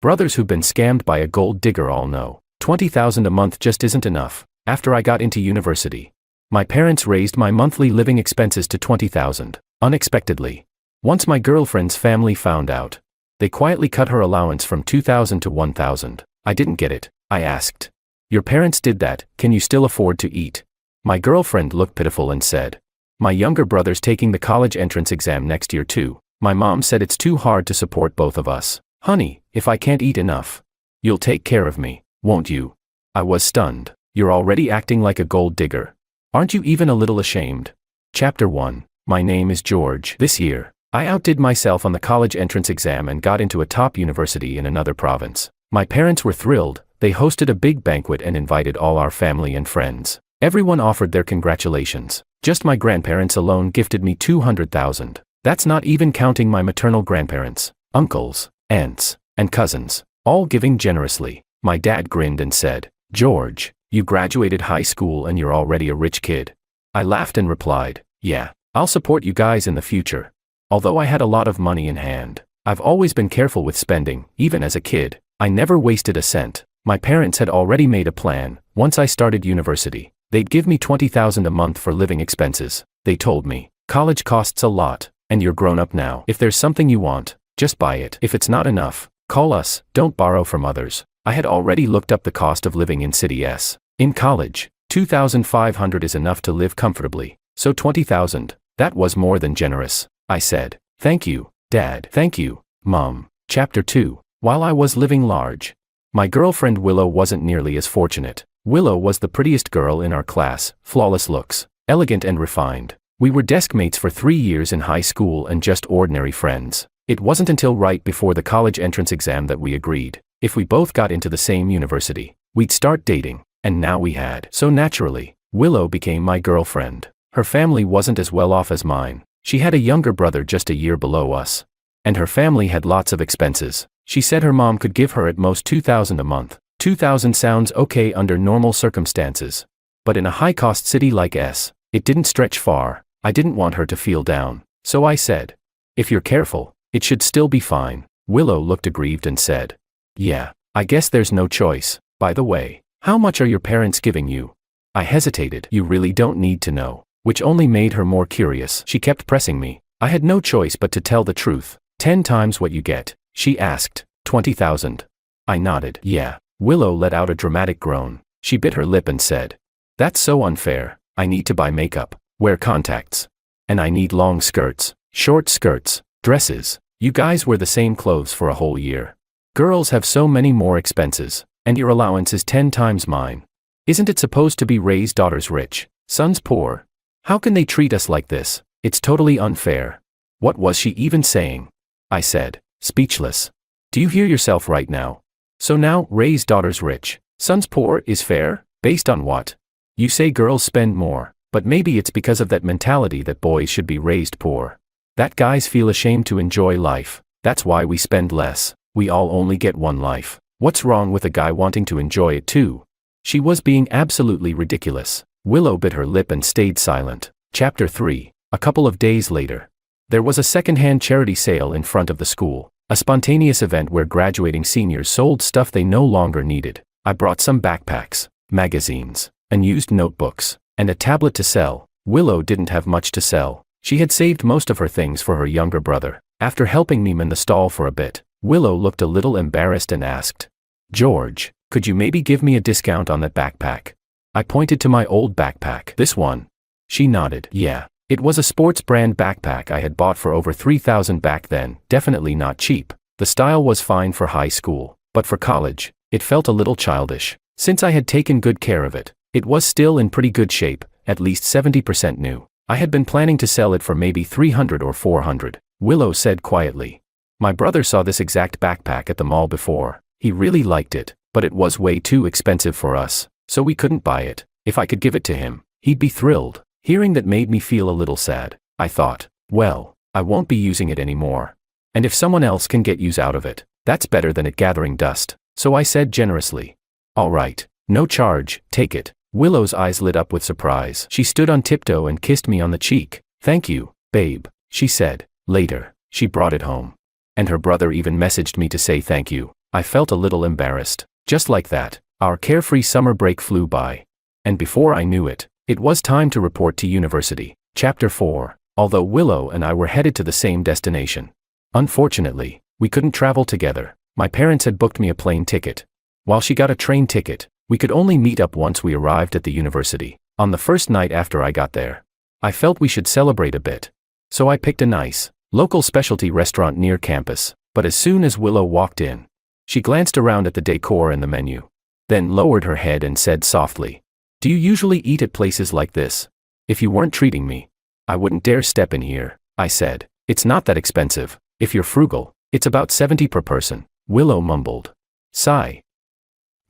Brothers who've been scammed by a gold digger all know. $20,000 a month just isn't enough. After I got into university, my parents raised my monthly living expenses to $20,000, unexpectedly. Once my girlfriend's family found out, they quietly cut her allowance from $2,000 to $1,000. I didn't get it. I asked. Your parents did that, can you still afford to eat? My girlfriend looked pitiful and said, my younger brother's taking the college entrance exam next year too. My mom said it's too hard to support both of us. Honey, if I can't eat enough, you'll take care of me, won't you? I was stunned. You're already acting like a gold digger. Aren't you even a little ashamed? Chapter 1. My name is George. This year, I outdid myself on the college entrance exam and got into a top university in another province. My parents were thrilled. They hosted a big banquet and invited all our family and friends. Everyone offered their congratulations. Just my grandparents alone gifted me $200,000. That's not even counting my maternal grandparents, uncles, aunts, and cousins, all giving generously. My dad grinned and said, George, you graduated high school and you're already a rich kid. I laughed and replied, yeah, I'll support you guys in the future. Although I had a lot of money in hand, I've always been careful with spending. Even as a kid, I never wasted a cent. My parents had already made a plan. Once I started university, they'd give me $20,000 a month for living expenses. They told me, college costs a lot, and you're grown up now. If there's something you want, just buy it. If it's not enough, call us. Don't borrow from others. I had already looked up the cost of living in City S. In college, $2,500 is enough to live comfortably. So $20,000, that was more than generous. I said, thank you, Dad. Thank you, Mom. Chapter 2. While I was living large, my girlfriend Willow wasn't nearly as fortunate. Willow was the prettiest girl in our class, flawless looks, elegant and refined. We were desk mates for 3 years in high school and just ordinary friends. It wasn't until right before the college entrance exam that we agreed. If we both got into the same university, we'd start dating, and now we had. So naturally, Willow became my girlfriend. Her family wasn't as well off as mine. She had a younger brother just a year below us. And her family had lots of expenses. She said her mom could give her at most $2,000 a month. $2,000 sounds okay under normal circumstances. But in a high-cost city like S, it didn't stretch far. I didn't want her to feel down. So I said, if you're careful, it should still be fine. Willow looked aggrieved and said, yeah, I guess there's no choice. By the way, how much are your parents giving you? I hesitated. You really don't need to know. Which only made her more curious. She kept pressing me. I had no choice but to tell the truth. 10 times what you get. She asked, $20,000. I nodded. Yeah. Willow let out a dramatic groan. She bit her lip and said, that's so unfair. I need to buy makeup, wear contacts. And I need long skirts, short skirts, dresses. You guys wear the same clothes for a whole year. Girls have so many more expenses, and your allowance is 10 times mine. Isn't it supposed to be raise daughters rich, sons poor? How can they treat us like this? It's totally unfair. What was she even saying? I said, speechless. Do you hear yourself right now? So now, raise daughters rich, sons poor is fair? Based on what? You say girls spend more, but maybe it's because of that mentality that boys should be raised poor. That guys feel ashamed to enjoy life. That's why we spend less. We all only get one life. What's wrong with a guy wanting to enjoy it too? She was being absolutely ridiculous. Willow bit her lip and stayed silent. Chapter 3. A couple of days later, there was a second-hand charity sale in front of the school. A spontaneous event where graduating seniors sold stuff they no longer needed. I brought some backpacks, magazines, unused notebooks, and a tablet to sell. Willow didn't have much to sell. She had saved most of her things for her younger brother. After helping me man the stall for a bit, Willow looked a little embarrassed and asked, George, could you maybe give me a discount on that backpack? I pointed to my old backpack. This one? She nodded. Yeah. It was a sports brand backpack I had bought for over $3,000 back then, definitely not cheap. The style was fine for high school, but for college, it felt a little childish. Since I had taken good care of it, it was still in pretty good shape, at least 70% new. I had been planning to sell it for maybe $300 or $400, Willow said quietly. My brother saw this exact backpack at the mall before. He really liked it, but it was way too expensive for us, so we couldn't buy it. If I could give it to him, he'd be thrilled. Hearing that made me feel a little sad. I thought, well, I won't be using it anymore. And if someone else can get use out of it, that's better than it gathering dust. So I said generously, all right, no charge, take it. Willow's eyes lit up with surprise. She stood on tiptoe and kissed me on the cheek. Thank you, babe, she said. Later, she brought it home. And her brother even messaged me to say thank you. I felt a little embarrassed. Just like that, our carefree summer break flew by. And before I knew it, it was time to report to university. Chapter 4. Although Willow and I were headed to the same destination. Unfortunately, we couldn't travel together. My parents had booked me a plane ticket. While she got a train ticket, we could only meet up once we arrived at the university. On the first night after I got there, I felt we should celebrate a bit. So I picked a nice, local specialty restaurant near campus, but as soon as Willow walked in, she glanced around at the decor and the menu, then lowered her head and said softly, "Do you usually eat at places like this? If you weren't treating me, I wouldn't dare step in here," I said. "It's not that expensive. If you're frugal, it's about $70 per person," Willow mumbled. Sigh.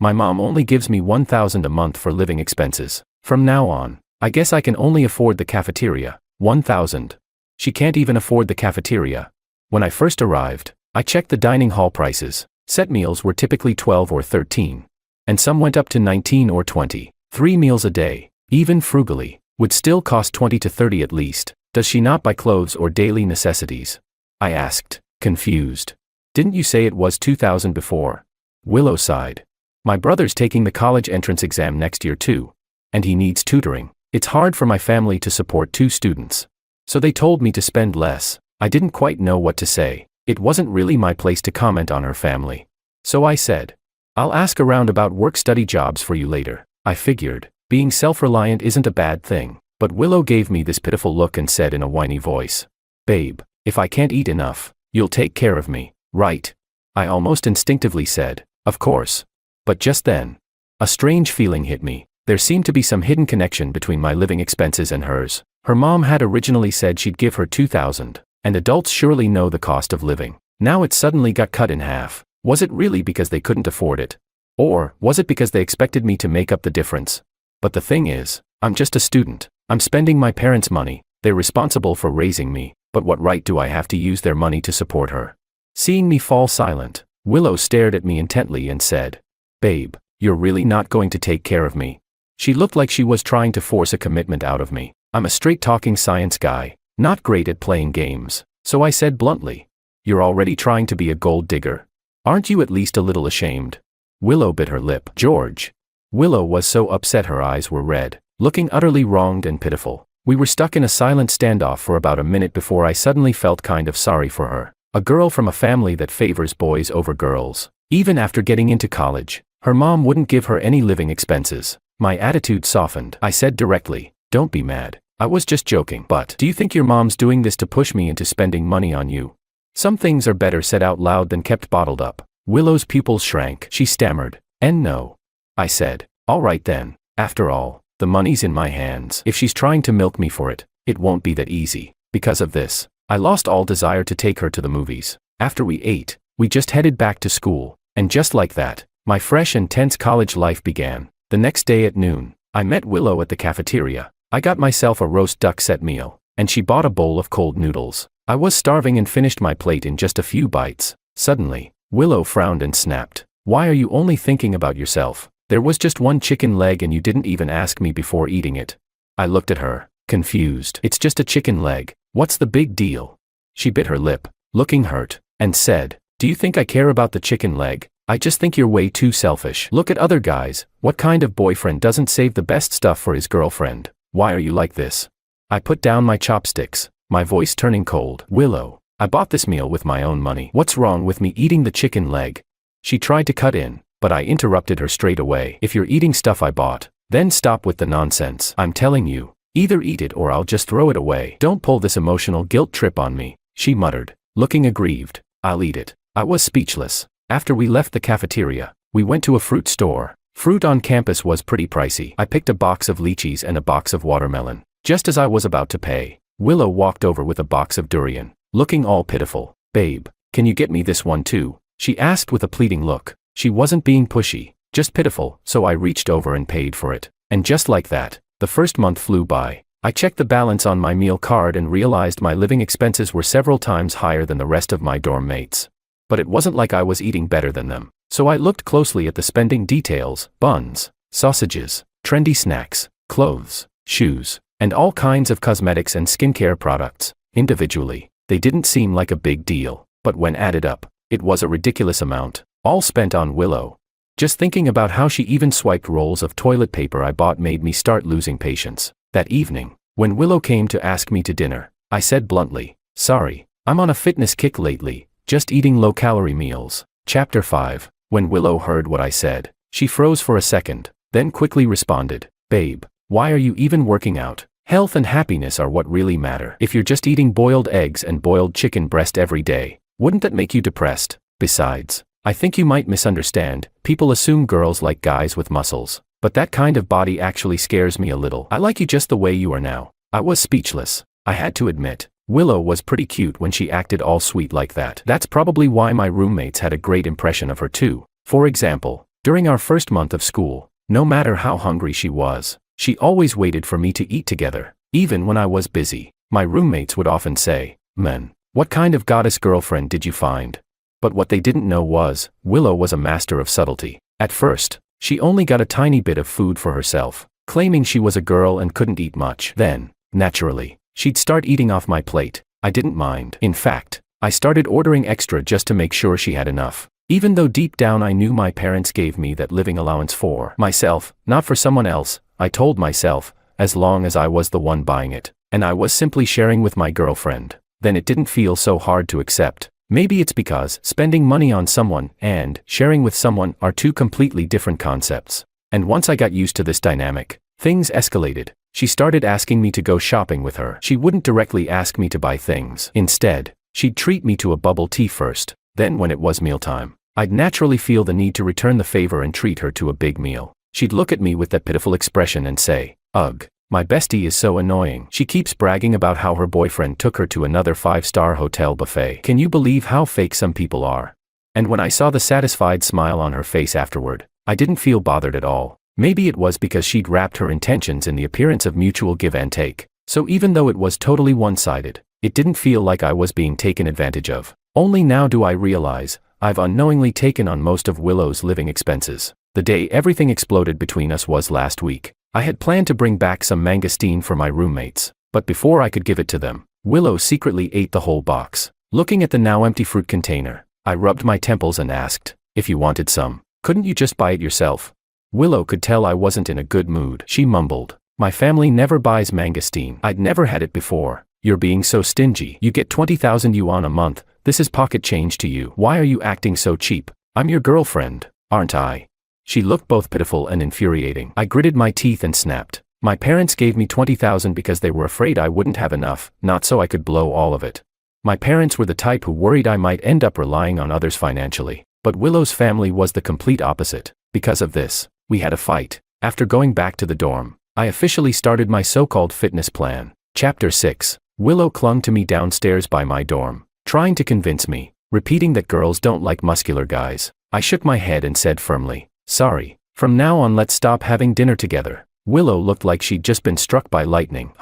"My mom only gives me $1,000 a month for living expenses. From now on, I guess I can only afford the cafeteria." $1,000. She can't even afford the cafeteria. When I first arrived, I checked the dining hall prices. Set meals were typically $12 or $13. And some went up to $19 or $20. 3 meals a day, even frugally, would still cost $20 to $30 at least. Does she not buy clothes or daily necessities? I asked, confused. "Didn't you say it was $2,000 before?" Willow sighed. "My brother's taking the college entrance exam next year too. And he needs tutoring. It's hard for my family to support 2 students. So they told me to spend less." I didn't quite know what to say. It wasn't really my place to comment on her family. So I said, "I'll ask around about work-study jobs for you later." I figured, being self-reliant isn't a bad thing. But Willow gave me this pitiful look and said in a whiny voice, "Babe, if I can't eat enough, you'll take care of me, right?" I almost instinctively said, "Of course." But just then, a strange feeling hit me. There seemed to be some hidden connection between my living expenses and hers. Her mom had originally said she'd give her $2,000, and adults surely know the cost of living. Now it suddenly got cut in half. Was it really because they couldn't afford it? Or was it because they expected me to make up the difference? But the thing is, I'm just a student. I'm spending my parents' money. They're responsible for raising me, but what right do I have to use their money to support her? Seeing me fall silent, Willow stared at me intently and said, "Babe, you're really not going to take care of me?" She looked like she was trying to force a commitment out of me. I'm a straight-talking science guy, not great at playing games, so I said bluntly, "You're already trying to be a gold digger. Aren't you at least a little ashamed?" Willow bit her lip. "George." Willow was so upset her eyes were red, looking utterly wronged and pitiful. We were stuck in a silent standoff for about a minute before I suddenly felt kind of sorry for her. A girl from a family that favors boys over girls. Even after getting into college, her mom wouldn't give her any living expenses. My attitude softened. I said directly, "Don't be mad. I was just joking. But do you think your mom's doing this to push me into spending money on you?" Some things are better said out loud than kept bottled up. Willow's pupils shrank. She stammered, "And no." I said, "All right then. After all, the money's in my hands. If she's trying to milk me for it, it won't be that easy." Because of this, I lost all desire to take her to the movies. After we ate, we just headed back to school. And just like that, my fresh and tense college life began. The next day at noon, I met Willow at the cafeteria. I got myself a roast duck set meal, and she bought a bowl of cold noodles. I was starving and finished my plate in just a few bites. Suddenly, Willow frowned and snapped, "Why are you only thinking about yourself? There was just one chicken leg and you didn't even ask me before eating it." I looked at her, confused. "It's just a chicken leg. What's the big deal?" She bit her lip, looking hurt, and said, "Do you think I care about the chicken leg? I just think you're way too selfish. Look at other guys. What kind of boyfriend doesn't save the best stuff for his girlfriend? Why are you like this?" I put down my chopsticks, my voice turning cold. "Willow, I bought this meal with my own money. What's wrong with me eating the chicken leg?" She tried to cut in, but I interrupted her straight away. "If you're eating stuff I bought, then stop with the nonsense. I'm telling you, either eat it or I'll just throw it away. Don't pull this emotional guilt trip on me," she muttered, looking aggrieved. "I'll eat it." I was speechless. After we left the cafeteria, we went to a fruit store. Fruit on campus was pretty pricey. I picked a box of lychees and a box of watermelon. Just as I was about to pay, Willow walked over with a box of durian, looking all pitiful. "Babe, can you get me this one too?" she asked with a pleading look. She wasn't being pushy, just pitiful, so I reached over and paid for it. And just like that, the first month flew by. I checked the balance on my meal card and realized my living expenses were several times higher than the rest of my dorm mates. But it wasn't like I was eating better than them. So I looked closely at the spending details: buns, sausages, trendy snacks, clothes, shoes, and all kinds of cosmetics and skincare products. Individually, they didn't seem like a big deal, but when added up, it was a ridiculous amount. All spent on Willow. Just thinking about how she even swiped rolls of toilet paper I bought made me start losing patience. That evening, when Willow came to ask me to dinner, I said bluntly, "Sorry, I'm on a fitness kick lately, just eating low-calorie meals." Chapter 5. When Willow heard what I said, she froze for a second, then quickly responded, "Babe, why are you even working out? Health and happiness are what really matter. If you're just eating boiled eggs and boiled chicken breast every day, wouldn't that make you depressed? Besides, I think you might misunderstand. People assume girls like guys with muscles, but that kind of body actually scares me a little. I like you just the way you are now." I was speechless. I had to admit, Willow was pretty cute when she acted all sweet like that. That's probably why my roommates had a great impression of her too. For example, during our first month of school, no matter how hungry she was, she always waited for me to eat together. Even when I was busy, my roommates would often say, "Man, what kind of goddess girlfriend did you find?" But what they didn't know was, Willow was a master of subtlety. At first, she only got a tiny bit of food for herself, claiming she was a girl and couldn't eat much. Then, naturally, she'd start eating off my plate. I didn't mind. In fact, I started ordering extra just to make sure she had enough. Even though deep down I knew my parents gave me that living allowance for myself, not for someone else, I told myself, as long as I was the one buying it, and I was simply sharing with my girlfriend, then it didn't feel so hard to accept. Maybe it's because spending money on someone and sharing with someone are two completely different concepts. And once I got used to this dynamic, things escalated. She started asking me to go shopping with her. She wouldn't directly ask me to buy things. Instead, she'd treat me to a bubble tea first. Then when it was mealtime, I'd naturally feel the need to return the favor and treat her to a big meal. She'd look at me with that pitiful expression and say, "Ugh, my bestie is so annoying. She keeps bragging about how her boyfriend took her to another 5-star hotel buffet. Can you believe how fake some people are?" And when I saw the satisfied smile on her face afterward, I didn't feel bothered at all. Maybe it was because she'd wrapped her intentions in the appearance of mutual give and take. So even though it was totally one-sided, it didn't feel like I was being taken advantage of. Only now do I realize, I've unknowingly taken on most of Willow's living expenses. The day everything exploded between us was last week. I had planned to bring back some mangosteen for my roommates, but before I could give it to them, Willow secretly ate the whole box. Looking at the now empty fruit container, I rubbed my temples and asked, "If you wanted some, couldn't you just buy it yourself?" Willow could tell I wasn't in a good mood. She mumbled, "My family never buys mangosteen. I'd never had it before. You're being so stingy. You get 20,000 yuan a month. This is pocket change to you. Why are you acting so cheap? I'm your girlfriend, aren't I?" She looked both pitiful and infuriating. I gritted my teeth and snapped. My parents gave me 20,000 because they were afraid I wouldn't have enough, not so I could blow all of it. My parents were the type who worried I might end up relying on others financially. But Willow's family was the complete opposite. Because of this, we had a fight. After going back to the dorm, I officially started my so-called fitness plan. Chapter 6. Willow clung to me downstairs by my dorm, trying to convince me, repeating that girls don't like muscular guys. I shook my head and said firmly, "Sorry, from now on let's stop having dinner together." Willow looked like she'd just been struck by lightning.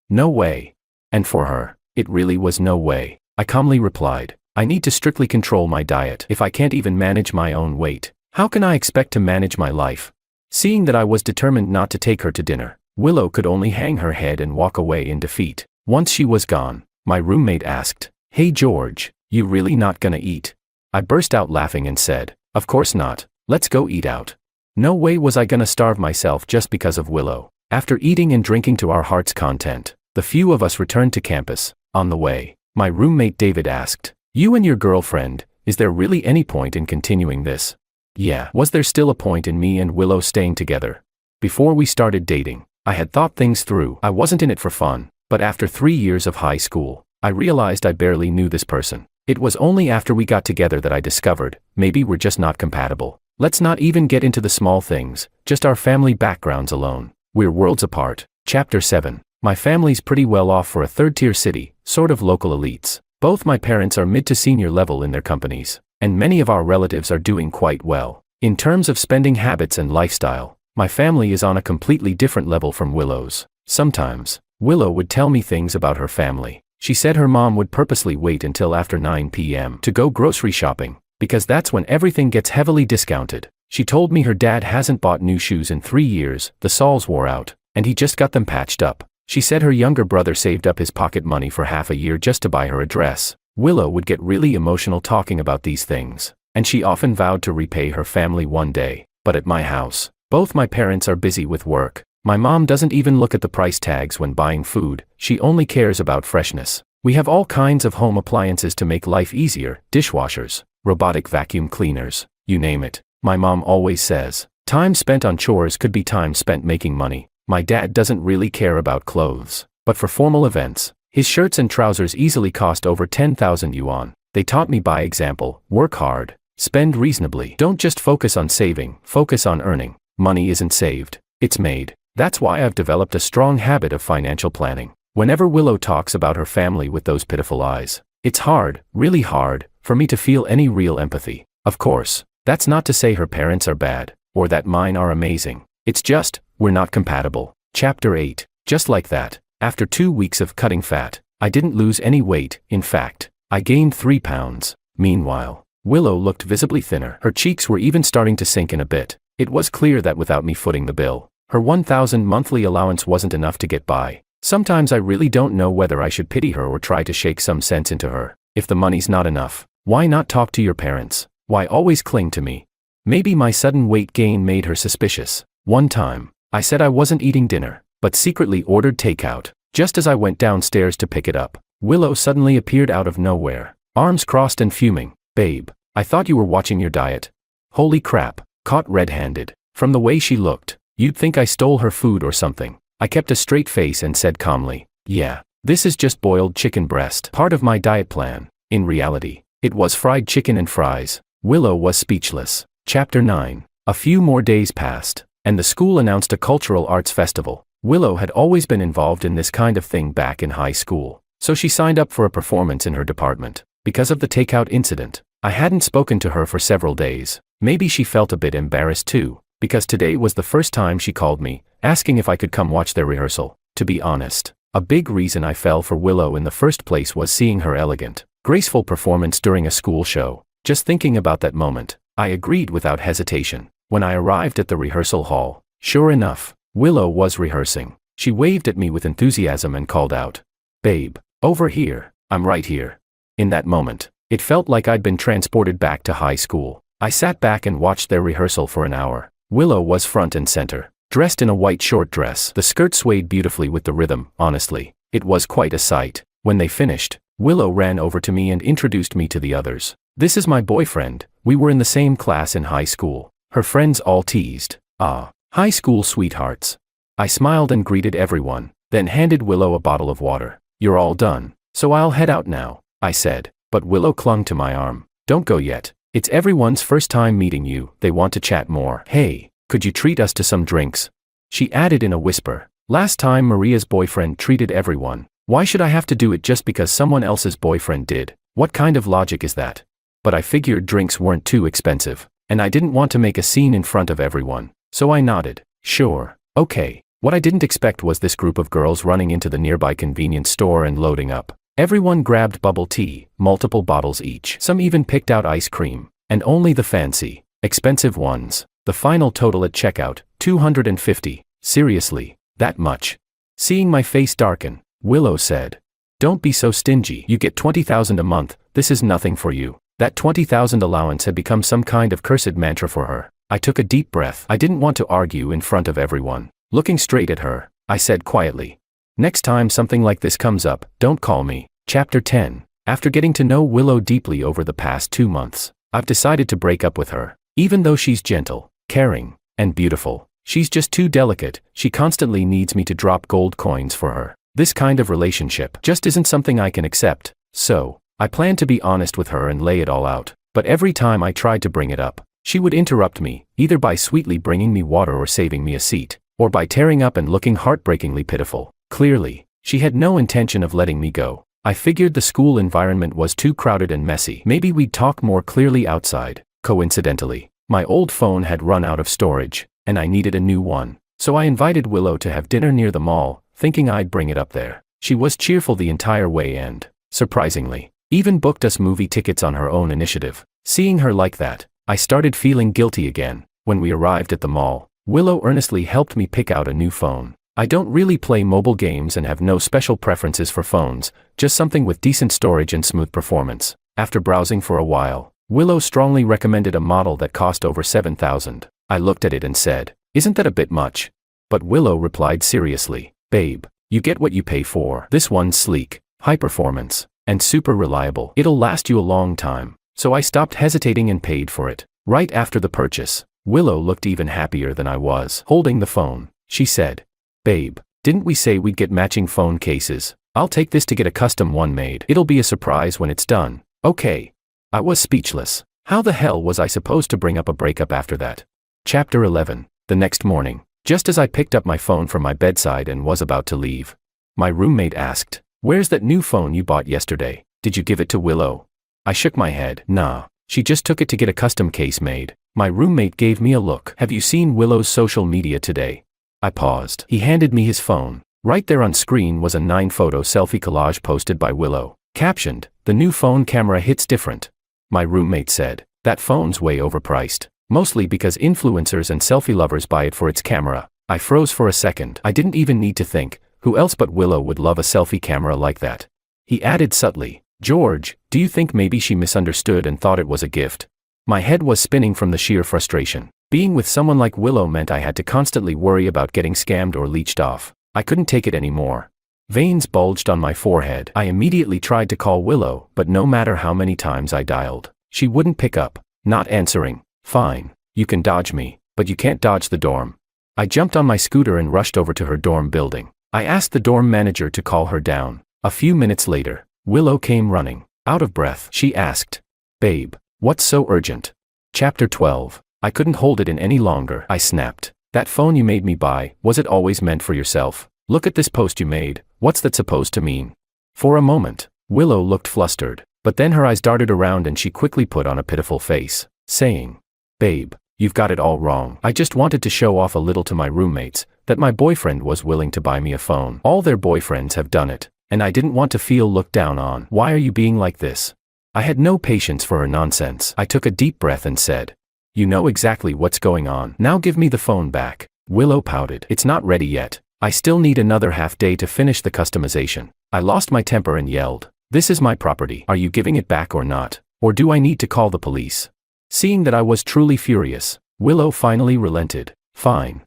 No way. And for her, it really was no way. I calmly replied, "I need to strictly control my diet. If I can't even manage my own weight, how can I expect to manage my life?" Seeing that I was determined not to take her to dinner, Willow could only hang her head and walk away in defeat. Once she was gone, my roommate asked, "Hey George, you really not gonna eat?" I burst out laughing and said, "Of course not, let's go eat out." No way was I gonna starve myself just because of Willow. After eating and drinking to our heart's content, the few of us returned to campus. On the way, my roommate David asked, "You and your girlfriend, is there really any point in continuing this?" Yeah, was there still a point in me and Willow staying together? Before we started dating, I had thought things through. I wasn't in it for fun, but after 3 years of high school, I realized I barely knew this person. It was only after we got together that I discovered, maybe we're just not compatible. Let's not even get into the small things, just our family backgrounds alone. We're worlds apart. Chapter 7. My family's pretty well off for a third-tier city, sort of local elites. Both my parents are mid to senior level in their companies, and many of our relatives are doing quite well. In terms of spending habits and lifestyle, my family is on a completely different level from Willow's. Sometimes, Willow would tell me things about her family. She said her mom would purposely wait until after 9 p.m. to go grocery shopping, because that's when everything gets heavily discounted. She told me her dad hasn't bought new shoes in 3 years, the soles wore out, and he just got them patched up. She said her younger brother saved up his pocket money for half a year just to buy her a dress. Willow would get really emotional talking about these things. and she often vowed to repay her family one day. But at my house, both my parents are busy with work. My mom doesn't even look at the price tags when buying food, she only cares about freshness. We have all kinds of home appliances to make life easier, dishwashers, robotic vacuum cleaners, you name it. My mom always says, time spent on chores could be time spent making money. My dad doesn't really care about clothes, but for formal events, his shirts and trousers easily cost over 10,000 yuan. They taught me by example, work hard, spend reasonably. Don't just focus on saving, focus on earning. Money isn't saved, it's made. That's why I've developed a strong habit of financial planning. Whenever Willow talks about her family with those pitiful eyes, it's hard, really hard, for me to feel any real empathy. Of course, that's not to say her parents are bad, or that mine are amazing. It's just, we're not compatible. Chapter 8. Just like that, after 2 weeks of cutting fat, I didn't lose any weight. In fact, I gained 3 pounds. Meanwhile, Willow looked visibly thinner. Her cheeks were even starting to sink in a bit. It was clear that without me footing the bill, her 1,000 monthly allowance wasn't enough to get by. Sometimes I really don't know whether I should pity her or try to shake some sense into her. If the money's not enough, why not talk to your parents? Why always cling to me? Maybe my sudden weight gain made her suspicious. One time, I said I wasn't eating dinner, but secretly ordered takeout. Just as I went downstairs to pick it up, Willow suddenly appeared out of nowhere, arms crossed and fuming. Babe, I thought you were watching your diet. Holy crap, caught red-handed. From the way she looked, you'd think I stole her food or something. I kept a straight face and said calmly, yeah, this is just boiled chicken breast, part of my diet plan. In reality, it was fried chicken and fries. Willow was speechless. Chapter 9. A few more days passed, and the school announced a cultural arts festival. Willow had always been involved in this kind of thing back in high school, so she signed up for a performance in her department. Because of the takeout incident, I hadn't spoken to her for several days. Maybe she felt a bit embarrassed too, because today was the first time she called me, asking if I could come watch their rehearsal. To be honest, a big reason I fell for Willow in the first place was seeing her elegant, graceful performance during a school show. Just thinking about that moment, I agreed without hesitation. When I arrived at the rehearsal hall, sure enough, Willow was rehearsing. She waved at me with enthusiasm and called out, "Babe, over here, I'm right here." In that moment, it felt like I'd been transported back to high school. I sat back and watched their rehearsal for an hour. Willow was front and center, dressed in a white short dress. The skirt swayed beautifully with the rhythm. Honestly, it was quite a sight. When they finished, Willow ran over to me and introduced me to the others. "This is my boyfriend, we were in the same class in high school." Her friends all teased, "Ah, high school sweethearts." I smiled and greeted everyone, then handed Willow a bottle of water. "You're all done, so I'll head out now," I said, but Willow clung to my arm. "Don't go yet. It's everyone's first time meeting you, they want to chat more. Hey, could you treat us to some drinks?" She added in a whisper. "Last time Maria's boyfriend treated everyone. Why should I have to do it just because someone else's boyfriend did? What kind of logic is that?" But I figured drinks weren't too expensive, and I didn't want to make a scene in front of everyone, so I nodded. "Sure, okay." What I didn't expect was this group of girls running into the nearby convenience store and loading up. Everyone grabbed bubble tea, multiple bottles each. Some even picked out ice cream, and only the fancy, expensive ones. The final total at checkout, 250. Seriously, that much? Seeing my face darken, Willow said, "Don't be so stingy. You get 20,000 a month, this is nothing for you." That 20,000 allowance had become some kind of cursed mantra for her. I took a deep breath. I didn't want to argue in front of everyone. Looking straight at her, I said quietly, "Next time something like this comes up, don't call me." Chapter 10. After getting to know Willow deeply over the past 2 months, I've decided to break up with her. Even though she's gentle, caring, and beautiful, she's just too delicate. She constantly needs me to drop gold coins for her. This kind of relationship just isn't something I can accept. So, I planned to be honest with her and lay it all out. But every time I tried to bring it up, she would interrupt me, either by sweetly bringing me water or saving me a seat, or by tearing up and looking heartbreakingly pitiful. Clearly, she had no intention of letting me go. I figured the school environment was too crowded and messy. Maybe we'd talk more clearly outside. Coincidentally, my old phone had run out of storage, and I needed a new one. So I invited Willow to have dinner near the mall, thinking I'd bring it up there. She was cheerful the entire way and, surprisingly, even booked us movie tickets on her own initiative. Seeing her like that, I started feeling guilty again. When we arrived at the mall, Willow earnestly helped me pick out a new phone. I don't really play mobile games and have no special preferences for phones, just something with decent storage and smooth performance. After browsing for a while, Willow strongly recommended a model that cost over $7,000. I looked at it and said, "Isn't that a bit much?" But Willow replied seriously, "Babe, you get what you pay for. This one's sleek, high performance, and super reliable. It'll last you a long time." So I stopped hesitating and paid for it. Right after the purchase, Willow looked even happier than I was. Holding the phone, she said, "Babe, didn't we say we'd get matching phone cases? I'll take this to get a custom one made. It'll be a surprise when it's done." Okay. I was speechless. How the hell was I supposed to bring up a breakup after that? Chapter 11. The next morning, just as I picked up my phone from my bedside and was about to leave, my roommate asked, "Where's that new phone you bought yesterday? Did you give it to Willow?" I shook my head. "Nah, she just took it to get a custom case made." My roommate gave me a look. "Have you seen Willow's social media today?" I paused. He handed me his phone. Right there on screen was a 9-photo selfie collage posted by Willow. Captioned, "The new phone camera hits different." My roommate said, "That phone's way overpriced. Mostly because influencers and selfie lovers buy it for its camera." I froze for a second. I didn't even need to think, who else but Willow would love a selfie camera like that? He added subtly, "George, do you think maybe she misunderstood and thought it was a gift?" My head was spinning from the sheer frustration. Being with someone like Willow meant I had to constantly worry about getting scammed or leached off. I couldn't take it anymore. Veins bulged on my forehead. I immediately tried to call Willow, but no matter how many times I dialed, she wouldn't pick up. Not answering. "Fine, you can dodge me, but you can't dodge the dorm." I jumped on my scooter and rushed over to her dorm building. I asked the dorm manager to call her down. A few minutes later, Willow came running. Out of breath, she asked, "Babe, what's so urgent?" Chapter 12. I couldn't hold it in any longer. I snapped. "That phone you made me buy, was it always meant for yourself? Look at this post you made. What's that supposed to mean?" For a moment, Willow looked flustered, but then her eyes darted around and she quickly put on a pitiful face, saying, "Babe, you've got it all wrong. I just wanted to show off a little to my roommates, that my boyfriend was willing to buy me a phone. All their boyfriends have done it, and I didn't want to feel looked down on. Why are you being like this?" I had no patience for her nonsense. I took a deep breath and said, "You know exactly what's going on. Now give me the phone back." Willow pouted. "It's not ready yet. I still need another half day to finish the customization." I lost my temper and yelled, "This is my property. Are you giving it back or not? Or do I need to call the police?" Seeing that I was truly furious, Willow finally relented. Fine,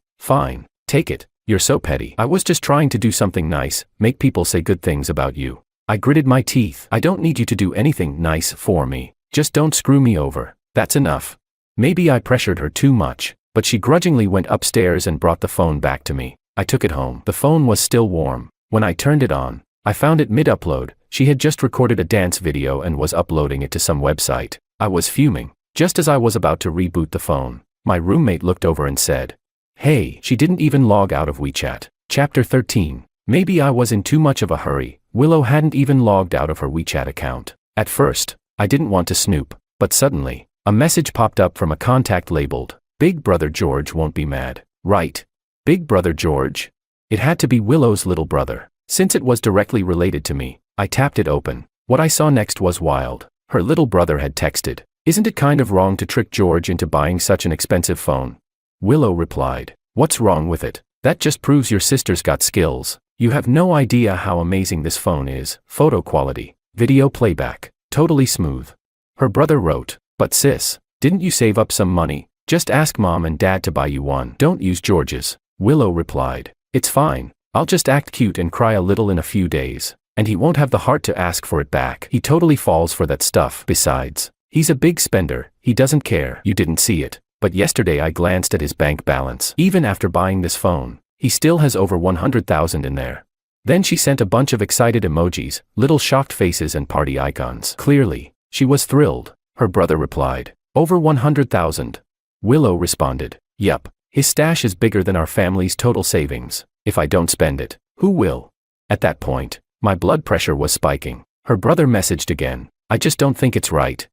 take it. You're so petty. I was just trying to do something nice, make people say good things about you." I gritted my teeth. "I don't need you to do anything nice for me. Just don't screw me over. That's enough." Maybe I pressured her too much, but she grudgingly went upstairs and brought the phone back to me. I took it home. The phone was still warm. When I turned it on, I found it mid-upload. She had just recorded a dance video and was uploading it to some website. I was fuming. Just as I was about to reboot the phone, my roommate looked over and said, "Hey." She didn't even log out of WeChat. Chapter 13. Maybe I was in too much of a hurry. Willow hadn't even logged out of her WeChat account. At first, I didn't want to snoop, but suddenly, a message popped up from a contact labeled, "Big Brother George won't be mad, right?" Big Brother George? It had to be Willow's little brother. Since it was directly related to me, I tapped it open. What I saw next was wild. Her little brother had texted, "Isn't it kind of wrong to trick George into buying such an expensive phone?" Willow replied, "What's wrong with it? That just proves your sister's got skills. You have no idea how amazing this phone is. Photo quality, video playback, totally smooth." Her brother wrote, "But sis, didn't you save up some money? Just ask mom and dad to buy you one. Don't use George's." Willow replied, "It's fine. I'll just act cute and cry a little in a few days, and he won't have the heart to ask for it back. He totally falls for that stuff. Besides, he's a big spender. He doesn't care. You didn't see it, but yesterday I glanced at his bank balance. Even after buying this phone, he still has over 100,000 in there." Then she sent a bunch of excited emojis, little shocked faces and party icons. Clearly, she was thrilled. Her brother replied, "Over 100,000. Willow responded, "Yup. His stash is bigger than our family's total savings. If I don't spend it, who will?" At that point, my blood pressure was spiking. Her brother messaged again, "I just don't think it's right.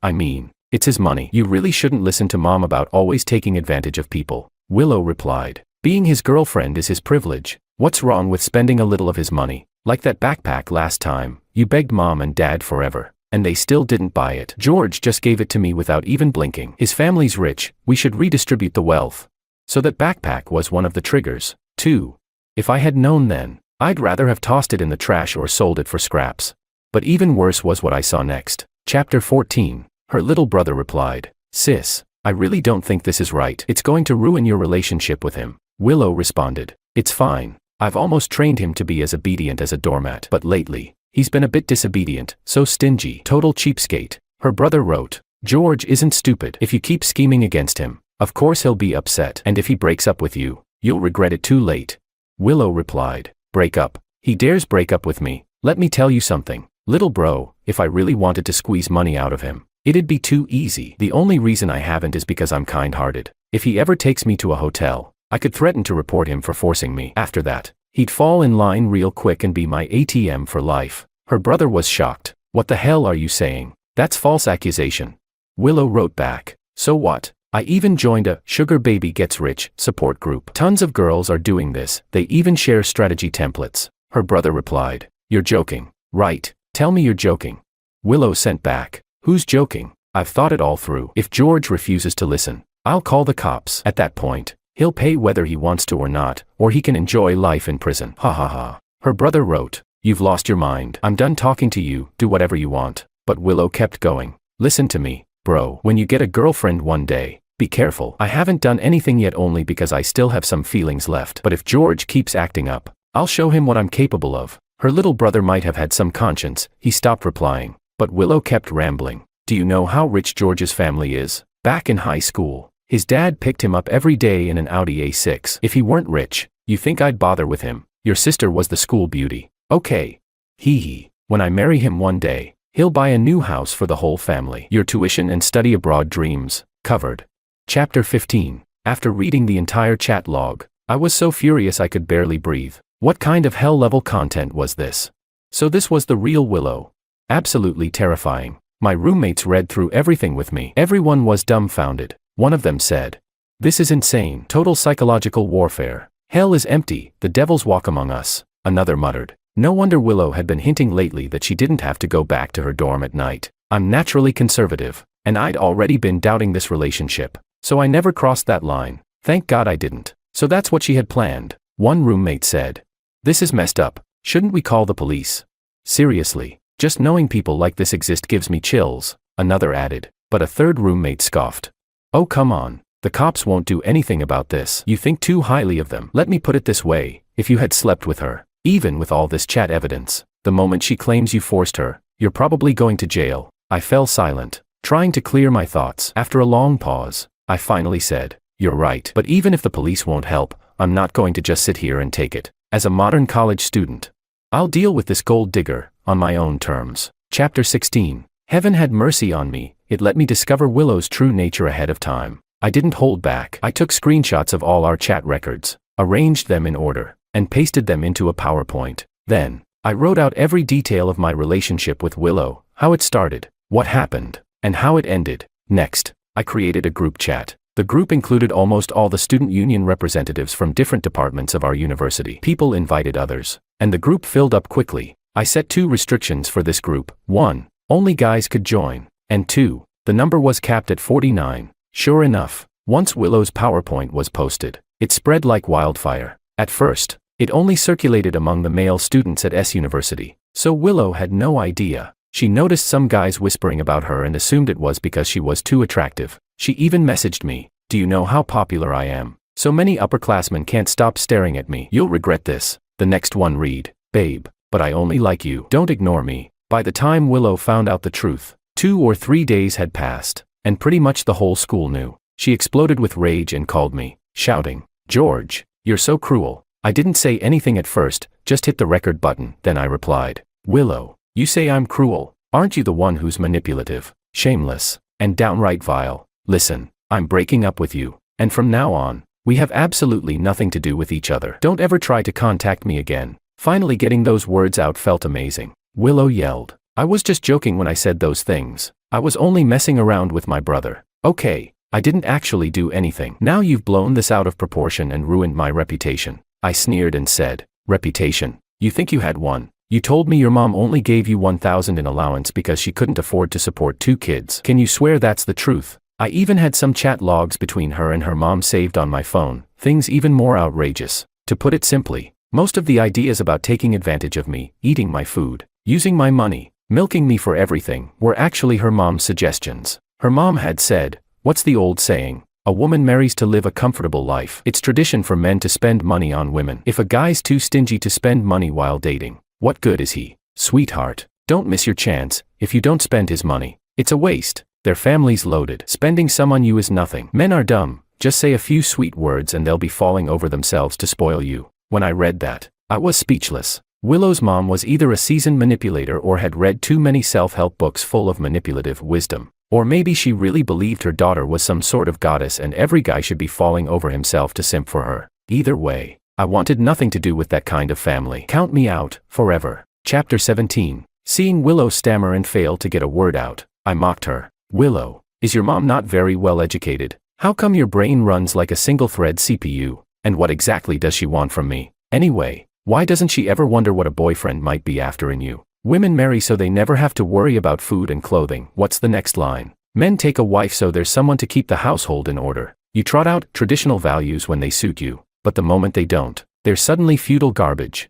I mean, it's his money. You really shouldn't listen to mom about always taking advantage of people." Willow replied, "Being his girlfriend is his privilege. What's wrong with spending a little of his money? Like that backpack last time, you begged mom and dad forever, and they still didn't buy it. George just gave it to me without even blinking. His family's rich, we should redistribute the wealth." So that backpack was one of the triggers, too. If I had known then, I'd rather have tossed it in the trash or sold it for scraps. But even worse was what I saw next. Chapter 14. Her little brother replied, "Sis, I really don't think this is right. It's going to ruin your relationship with him." Willow responded, "It's fine. I've almost trained him to be as obedient as a doormat. But lately, he's been a bit disobedient, so stingy. Total cheapskate." Her brother wrote, "George isn't stupid. If you keep scheming against him, of course he'll be upset. And if he breaks up with you, you'll regret it too late." Willow replied, "Break up? He dares break up with me. Let me tell you something, little bro, if I really wanted to squeeze money out of him, it'd be too easy. The only reason I haven't is because I'm kind-hearted. If he ever takes me to a hotel, I could threaten to report him for forcing me. After that, he'd fall in line real quick and be my ATM for life." Her brother was shocked. "What the hell are you saying? That's false accusation." Willow wrote back, "So what? I even joined a Sugar Baby Gets Rich support group. Tons of girls are doing this. They even share strategy templates." Her brother replied, "You're joking, right? Tell me you're joking." Willow sent back, "Who's joking? I've thought it all through. If George refuses to listen, I'll call the cops. At that point, he'll pay whether he wants to or not, or he can enjoy life in prison. Ha ha ha." Her brother wrote, "You've lost your mind. I'm done talking to you. Do whatever you want." But Willow kept going. "Listen to me, bro. When you get a girlfriend one day, be careful. I haven't done anything yet only because I still have some feelings left. But if George keeps acting up, I'll show him what I'm capable of." Her little brother might have had some conscience. He stopped replying, but Willow kept rambling. "Do you know how rich George's family is? Back in high school, his dad picked him up every day in an Audi A6. If he weren't rich, you think I'd bother with him? Your sister was the school beauty. Okay. Hee hee. When I marry him one day, he'll buy a new house for the whole family. Your tuition and study abroad dreams covered." Chapter 15. After reading the entire chat log, I was so furious I could barely breathe. What kind of hell-level content was this? So this was the real Willow. Absolutely terrifying. My roommates read through everything with me. Everyone was dumbfounded. One of them said, "This is insane. Total psychological warfare. Hell is empty. The devils walk among us." Another muttered, "No wonder Willow had been hinting lately that she didn't have to go back to her dorm at night. I'm naturally conservative, and I'd already been doubting this relationship, so I never crossed that line. Thank God I didn't. So that's what she had planned." One roommate said, "This is messed up. Shouldn't we call the police? Seriously, just knowing people like this exist gives me chills." Another added, but a third roommate scoffed. "Oh come on, the cops won't do anything about this. You think too highly of them." Let me put it this way, if you had slept with her, even with all this chat evidence, the moment she claims you forced her, you're probably going to jail. I fell silent, trying to clear my thoughts. After a long pause, I finally said, "You're right. But even if the police won't help, I'm not going to just sit here and take it. As a modern college student, I'll deal with this gold digger on my own terms." Chapter 16. Heaven had mercy on me. It let me discover Willow's true nature ahead of time. I didn't hold back. I took screenshots of all our chat records, arranged them in order, and pasted them into a PowerPoint. Then, I wrote out every detail of my relationship with Willow, how it started, what happened, and how it ended. Next, I created a group chat. The group included almost all the student union representatives from different departments of our university. People invited others, and the group filled up quickly. I set 2 restrictions for this group. 1, only guys could join, and 2, the number was capped at 49. Sure enough, once Willow's PowerPoint was posted, it spread like wildfire. At first, it only circulated among the male students at S University, so Willow had no idea. She noticed some guys whispering about her and assumed it was because she was too attractive. She even messaged me, "Do you know how popular I am? So many upperclassmen can't stop staring at me. You'll regret this." The next one read, "Babe, but I only like you. Don't ignore me." By the time Willow found out the truth, 2 or 3 days had passed, and pretty much the whole school knew. She exploded with rage and called me, shouting, "George, you're so cruel." I didn't say anything at first, just hit the record button. Then I replied, "Willow, you say I'm cruel. Aren't you the one who's manipulative, shameless, and downright vile? Listen, I'm breaking up with you, and from now on, we have absolutely nothing to do with each other. Don't ever try to contact me again." Finally getting those words out felt amazing. Willow yelled, "I was just joking when I said those things. I was only messing around with my brother. Okay, I didn't actually do anything. Now you've blown this out of proportion and ruined my reputation." I sneered and said, "Reputation? You think you had one? You told me your mom only gave you $1,000 in allowance because she couldn't afford to support 2 kids. Can you swear that's the truth?" I even had some chat logs between her and her mom saved on my phone, things even more outrageous. To put it simply, most of the ideas about taking advantage of me, eating my food, using my money, milking me for everything, were actually her mom's suggestions. Her mom had said, "What's the old saying? A woman marries to live a comfortable life. It's tradition for men to spend money on women. If a guy's too stingy to spend money while dating, what good is he? Sweetheart, don't miss your chance. If you don't spend his money, it's a waste. Their family's loaded. Spending some on you is nothing. Men are dumb. Just say a few sweet words and they'll be falling over themselves to spoil you." When I read that, I was speechless. Willow's mom was either a seasoned manipulator or had read too many self-help books full of manipulative wisdom. Or maybe she really believed her daughter was some sort of goddess and every guy should be falling over himself to simp for her. Either way, I wanted nothing to do with that kind of family. Count me out, forever. Chapter 17. Seeing Willow stammer and fail to get a word out, I mocked her. "Willow, is your mom not very well educated? How come your brain runs like a single-thread CPU? And what exactly does she want from me? Anyway, why doesn't she ever wonder what a boyfriend might be after in you? Women marry so they never have to worry about food and clothing." What's the next line? "Men take a wife so there's someone to keep the household in order. You trot out traditional values when they suit you, but the moment they don't, they're suddenly feudal garbage.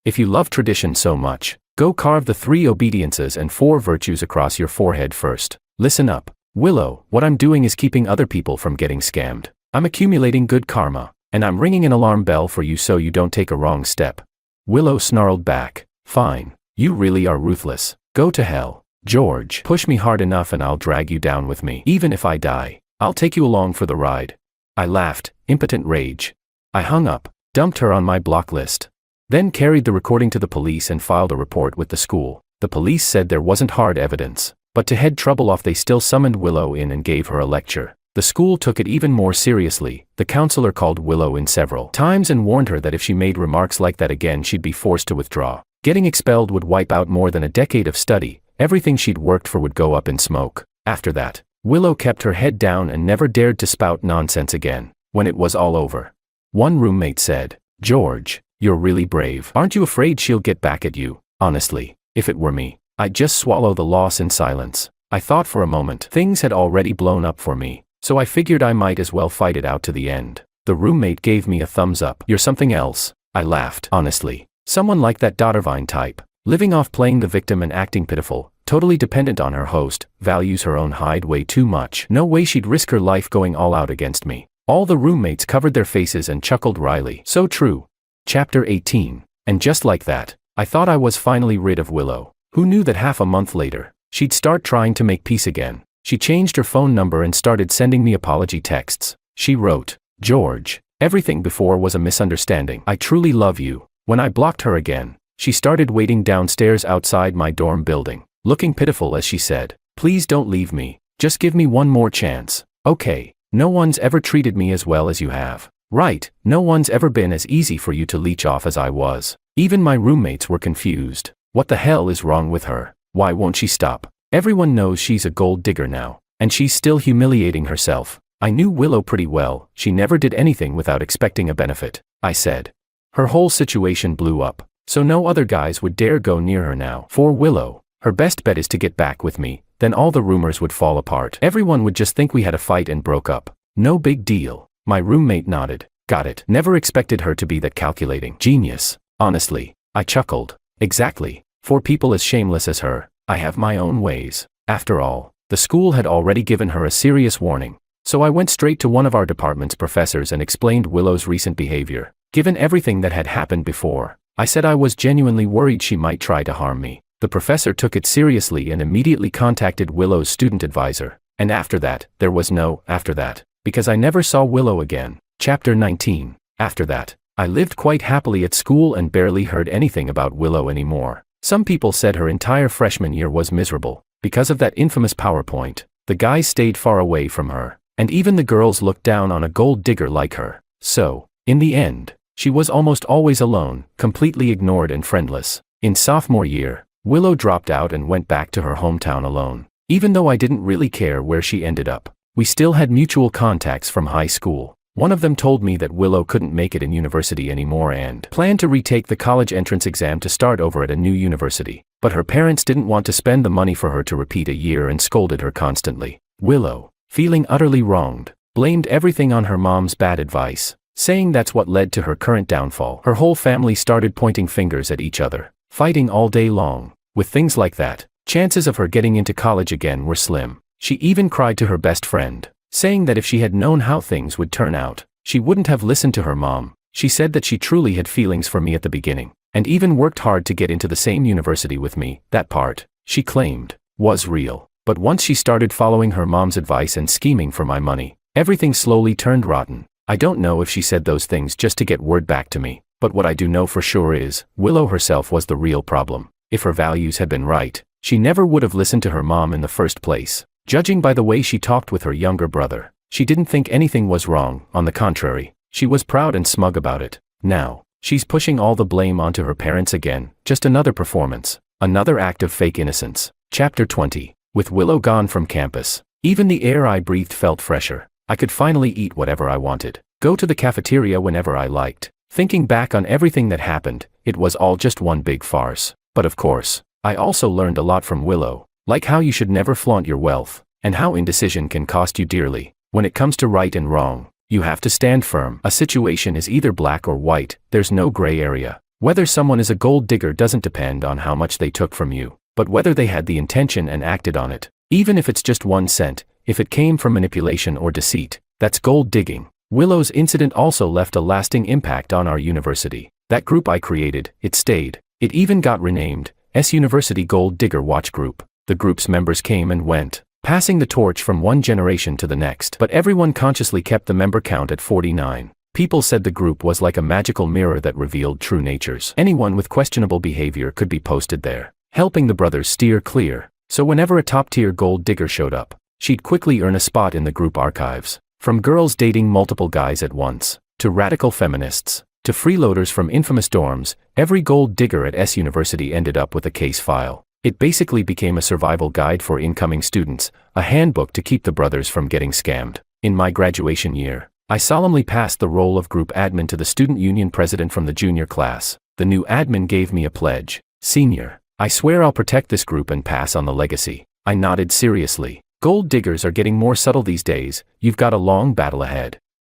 If you love tradition so much, go carve the 3 obediences and 4 virtues across your forehead first. Listen up, Willow, what I'm doing is keeping other people from getting scammed. I'm accumulating good karma, and I'm ringing an alarm bell for you so you don't take a wrong step." Willow snarled back, "Fine, you really are ruthless. Go to hell. George, push me hard enough and I'll drag you down with me. Even if I die, I'll take you along for the ride." I laughed, impotent rage. I hung up, dumped her on my block list. Then carried the recording to the police and filed a report with the school. The police said there wasn't hard evidence, but to head trouble off they still summoned Willow in and gave her a lecture. The school took it even more seriously. The counselor called Willow in several times and warned her that if she made remarks like that again she'd be forced to withdraw. Getting expelled would wipe out more than a decade of study. Everything she'd worked for would go up in smoke. After that, Willow kept her head down and never dared to spout nonsense again. When it was all over, one roommate said, "George, you're really brave. Aren't you afraid she'll get back at you?" Honestly, if it were me, I'd just swallow the loss in silence. I thought for a moment. Things had already blown up for me, so I figured I might as well fight it out to the end. The roommate gave me a thumbs up. "You're something else." I laughed. Honestly, someone like that Dottervine type, living off playing the victim and acting pitiful, totally dependent on her host, values her own hide way too much. No way she'd risk her life going all out against me. All the roommates covered their faces and chuckled wryly. So true. Chapter 18. And just like that, I thought I was finally rid of Willow. Who knew that half a month later, she'd start trying to make peace again? She changed her phone number and started sending me apology texts. She wrote, "George, everything before was a misunderstanding. I truly love you." When I blocked her again, she started waiting downstairs outside my dorm building, looking pitiful as she said, "Please don't leave me. Just give me one more chance. Okay, no one's ever treated me as well as you have. Right, no one's ever been as easy for you to leech off as I was." Even my roommates were confused. What the hell is wrong with her? Why won't she stop? Everyone knows she's a gold digger now, and she's still humiliating herself. I knew Willow pretty well. She never did anything without expecting a benefit, I said. Her whole situation blew up, so no other guys would dare go near her now. For Willow, her best bet is to get back with me, then all the rumors would fall apart. Everyone would just think we had a fight and broke up. No big deal. My roommate nodded. Got it. Never expected her to be that calculating. Genius. Honestly, I chuckled. Exactly. For people as shameless as her, I have my own ways. After all, the school had already given her a serious warning. So I went straight to one of our department's professors and explained Willow's recent behavior. Given everything that had happened before, I said I was genuinely worried she might try to harm me. The professor took it seriously and immediately contacted Willow's student advisor. And after that, there was no after that, because I never saw Willow again. Chapter 19. After that, I lived quite happily at school and barely heard anything about Willow anymore. Some people said her entire freshman year was miserable. Because of that infamous PowerPoint, the guys stayed far away from her, and even the girls looked down on a gold digger like her. So, in the end, she was almost always alone, completely ignored and friendless. In sophomore year, Willow dropped out and went back to her hometown alone. Even though I didn't really care where she ended up, we still had mutual contacts from high school. One of them told me that Willow couldn't make it in university anymore and planned to retake the college entrance exam to start over at a new university. But her parents didn't want to spend the money for her to repeat a year and scolded her constantly. Willow, feeling utterly wronged, blamed everything on her mom's bad advice, saying that's what led to her current downfall. Her whole family started pointing fingers at each other, fighting all day long. With things like that, chances of her getting into college again were slim. She even cried to her best friend, saying that if she had known how things would turn out, she wouldn't have listened to her mom. She said that she truly had feelings for me at the beginning, and even worked hard to get into the same university with me. That part, she claimed, was real. But once she started following her mom's advice and scheming for my money, everything slowly turned rotten. I don't know if she said those things just to get word back to me, but what I do know for sure is, Willow herself was the real problem. If her values had been right, she never would have listened to her mom in the first place. Judging by the way she talked with her younger brother, she didn't think anything was wrong. On the contrary, she was proud and smug about it. Now, she's pushing all the blame onto her parents again. Just another performance, another act of fake innocence. Chapter 20. With Willow gone from campus, even the air I breathed felt fresher. I could finally eat whatever I wanted, go to the cafeteria whenever I liked. Thinking back on everything that happened, it was all just one big farce. But of course, I also learned a lot from Willow, like how you should never flaunt your wealth, and how indecision can cost you dearly. When it comes to right and wrong, you have to stand firm. A situation is either black or white, there's no gray area. Whether someone is a gold digger doesn't depend on how much they took from you, but whether they had the intention and acted on it. Even if it's just 1 cent, if it came from manipulation or deceit, that's gold digging. Willow's incident also left a lasting impact on our university. That group I created, it stayed. It even got renamed, University Gold Digger Watch Group. The group's members came and went, passing the torch from one generation to the next. But everyone consciously kept the member count at 49. People said the group was like a magical mirror that revealed true natures. Anyone with questionable behavior could be posted there, helping the brothers steer clear. So whenever a top-tier gold digger showed up, she'd quickly earn a spot in the group archives. From girls dating multiple guys at once, to radical feminists, to freeloaders from infamous dorms, every gold digger at S University ended up with a case file. It basically became a survival guide for incoming students, a handbook to keep the brothers from getting scammed. In my graduation year, I solemnly passed the role of group admin to the student union president from the junior class. The new admin gave me a pledge. Senior, I swear I'll protect this group and pass on the legacy. I nodded seriously. Gold diggers are getting more subtle these days. You've got a long battle ahead.